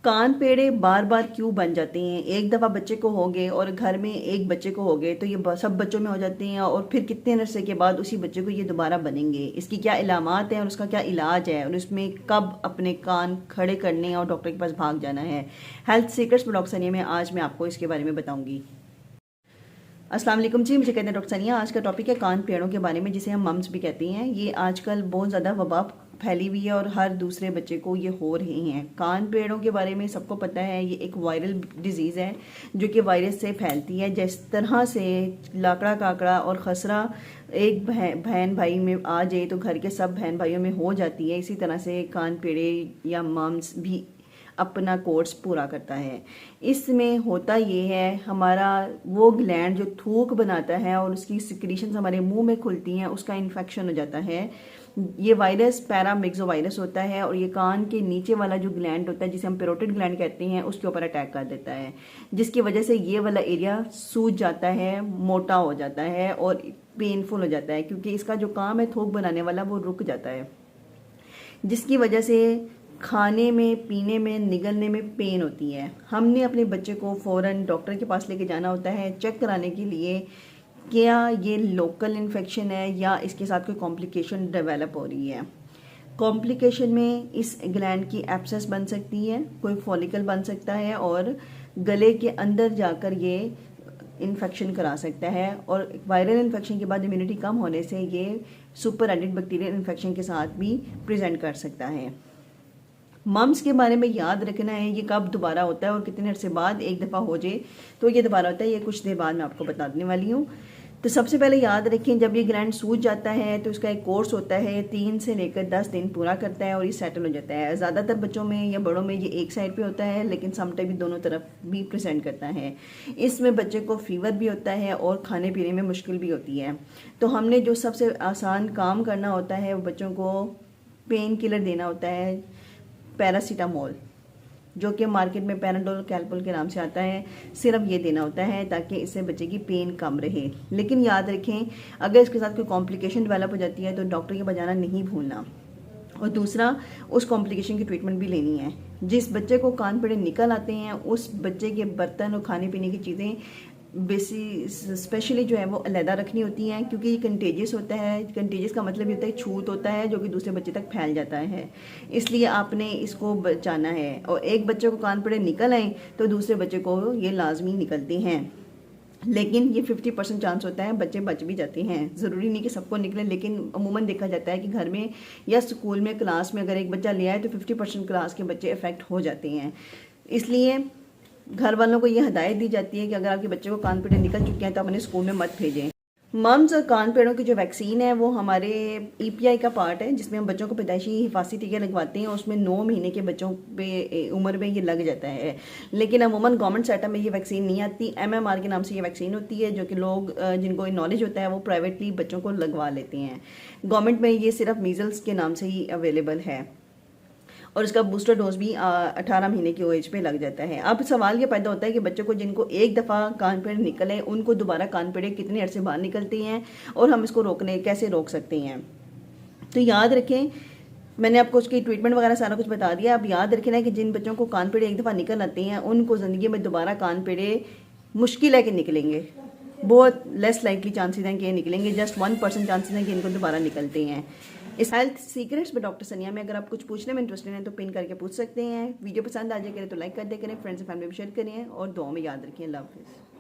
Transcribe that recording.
कान पेड़े बार बार क्यों बन जाते हैं? एक दफ़ा बच्चे को हो गए और घर में एक बच्चे को हो गए तो ये सब बच्चों में हो जाते हैं और फिर कितने अरसे के बाद उसी बच्चे को ये दोबारा बनेंगे। इसकी क्या इलामात हैं और उसका क्या इलाज है और उसमें कब अपने कान खड़े करने हैं और डॉक्टर के पास भाग जाना है। हेल्थ सीक्रेट्स में डॉक्टर सनिया में आज मैं आपको इसके बारे में बताऊंगी। अस्सलाम वालेकुम जी, मुझे कहते हैं डॉक्टर सनिया। आज का टॉपिक है कान पेड़ों के बारे में, जिसे हम मम्स भी कहते हैं। ये आजकल बहुत ज़्यादा वबा फैली हुई है और हर दूसरे बच्चे को ये हो रहे हैं। कान पेड़ों के बारे में सबको पता है, ये एक वायरल डिजीज़ है जो कि वायरस से फैलती है। जिस तरह से लाकड़ा काकड़ा और खसरा एक बहन भाई में आ जाए तो घर के सब बहन भाइयों में हो जाती है, इसी तरह से कान पेड़े या मम्स भी अपना कोर्स पूरा करता है। इसमें होता ये है, हमारा वो ग्लैंड जो थूक बनाता है और उसकी सिक्रीशंस हमारे मुंह में खुलती हैं, उसका इन्फेक्शन हो जाता है। ये वायरस पैरामिक्सो वायरस होता है और ये कान के नीचे वाला जो ग्लैंड होता है, जिसे हम पेरोटिड ग्लैंड कहते हैं, उसके ऊपर अटैक कर देता है, जिसकी वजह से ये वाला एरिया सूज जाता है, मोटा हो जाता है और पेनफुल हो जाता है, क्योंकि इसका जो काम है थूक बनाने वाला वो रुक जाता है, जिसकी वजह से खाने में, पीने में, निगलने में पेन होती है। हमने अपने बच्चे को फ़ौरन डॉक्टर के पास लेके जाना होता है चेक कराने के लिए क्या ये लोकल इन्फेक्शन है या इसके साथ कोई कॉम्प्लिकेशन डेवलप हो रही है। कॉम्प्लिकेशन में इस ग्लैंड की एब्सेस बन सकती है, कोई फॉलिकल बन सकता है और गले के अंदर जाकर ये इन्फेक्शन करा सकता है और वायरल इन्फेक्शन के बाद इम्यूनिटी कम होने से ये सुपर एडिड बैक्टीरियल इन्फेक्शन के साथ भी प्रेजेंट कर सकता है। मम्स के बारे में याद रखना है, ये कब दोबारा होता है और कितने अरसे बाद। एक दफ़ा हो जाए तो ये दोबारा होता है, ये कुछ देर बाद मैं आपको बताने वाली हूँ। तो सबसे पहले याद रखें, जब ये ग्लैंड सूज जाता है तो इसका एक कोर्स होता है, 3 से लेकर 10 दिन पूरा करता है और ये सेटल हो जाता है। ज़्यादातर बच्चों में या बड़ों में ये एक साइड पे होता है, लेकिन समटाइम भी दोनों तरफ भी प्रेजेंट करता है। इसमें बच्चे को फीवर भी होता है और खाने पीने में मुश्किल भी होती है। तो हमने जो सबसे आसान काम करना होता है वो बच्चों को पेन किलर देना होता है, पैरासीटामोल, जो कि मार्केट में पैराडोल कैल्पोल के नाम से आता है। सिर्फ ये देना होता है ताकि इससे बच्चे की पेन कम रहे। लेकिन याद रखें, अगर इसके साथ कोई कॉम्प्लिकेशन डेवलप हो जाती है तो डॉक्टर के पास जाना नहीं भूलना। और दूसरा, उस कॉम्प्लिकेशन की ट्रीटमेंट भी लेनी है। जिस बच्चे को कान पेड़े निकल आते हैं उस बच्चे के बर्तन और खाने पीने की चीज़ें स्पेशली जो है वो अलहदा रखनी होती हैं, क्योंकि ये कंटेजियस होता है। कंटेजियस का मतलब ये होता है छूत होता है जो कि दूसरे बच्चे तक फैल जाता है, इसलिए आपने इसको बचाना है। और एक बच्चे को कान पेड़े निकल आए तो दूसरे बच्चे को ये लाजमी निकलते हैं, लेकिन ये 50% चांस होता है बच्चे बच भी जाते हैं। ज़रूरी नहीं कि सबको निकले, लेकिन अमूमन देखा जाता है कि घर में या स्कूल में क्लास में अगर एक बच्चा ले आए तो 50% क्लास के बच्चे अफेक्ट हो जाते हैं। इसलिए घर वालों को ये हिदायत दी जाती है कि अगर आपके बच्चे को कान पेड़े निकल चुके हैं तो अपने स्कूल में मत भेजें। मम्स और कान पेड़ों की जो वैक्सीन है वो हमारे ईपीआई का पार्ट है, जिसमें हम बच्चों को पैदाइशी हिफाजती टीके लगवाते हैं। उसमें 9 महीने के बच्चों पे उम्र में ये लग जाता है, लेकिन अमूमन गवर्नमेंट सेटअप में ये वैक्सीन नहीं आती। एमएमआर के नाम से ये वैक्सीन होती है, जो कि लोग जिनको नॉलेज होता है वो प्राइवेटली बच्चों को लगवा लेते हैं। गवर्नमेंट में ये सिर्फ मीजल्स के नाम से ही अवेलेबल है और इसका बूस्टर डोज भी 18 महीने की एज पे लग जाता है। अब सवाल ये पैदा होता है कि बच्चों को जिनको एक दफ़ा कान पेड़ निकले उनको दोबारा कान पेड़े कितने अरसे बाद निकलते हैं और हम इसको कैसे रोक सकते हैं। तो याद रखें, मैंने आपको उसकी ट्रीटमेंट वगैरह सारा कुछ बता दिया। अब याद रखना है कि जिन बच्चों को कान पेड़े एक दफ़ा निकल आते हैं उनको ज़िंदगी में दोबारा कान पेड़े मुश्किल है कि निकलेंगे। बहुत लेस लाइकली चांसेस हैं कि ये निकलेंगे, जस्ट 1% चांसेस हैं कि इनको दोबारा निकलते हैं। इस हेल्थ सीक्रेट्स में डॉक्टर सनिया में अगर आप कुछ पूछने में इंटरेस्टेड हैं तो पिन करके पूछ सकते हैं। वीडियो पसंद आ जाए करें तो लाइक कर दे करें, फ्रेंड्स एंड फैमिली में शेयर करें और दुआ में याद रखें। अल्लाह हाफिज़।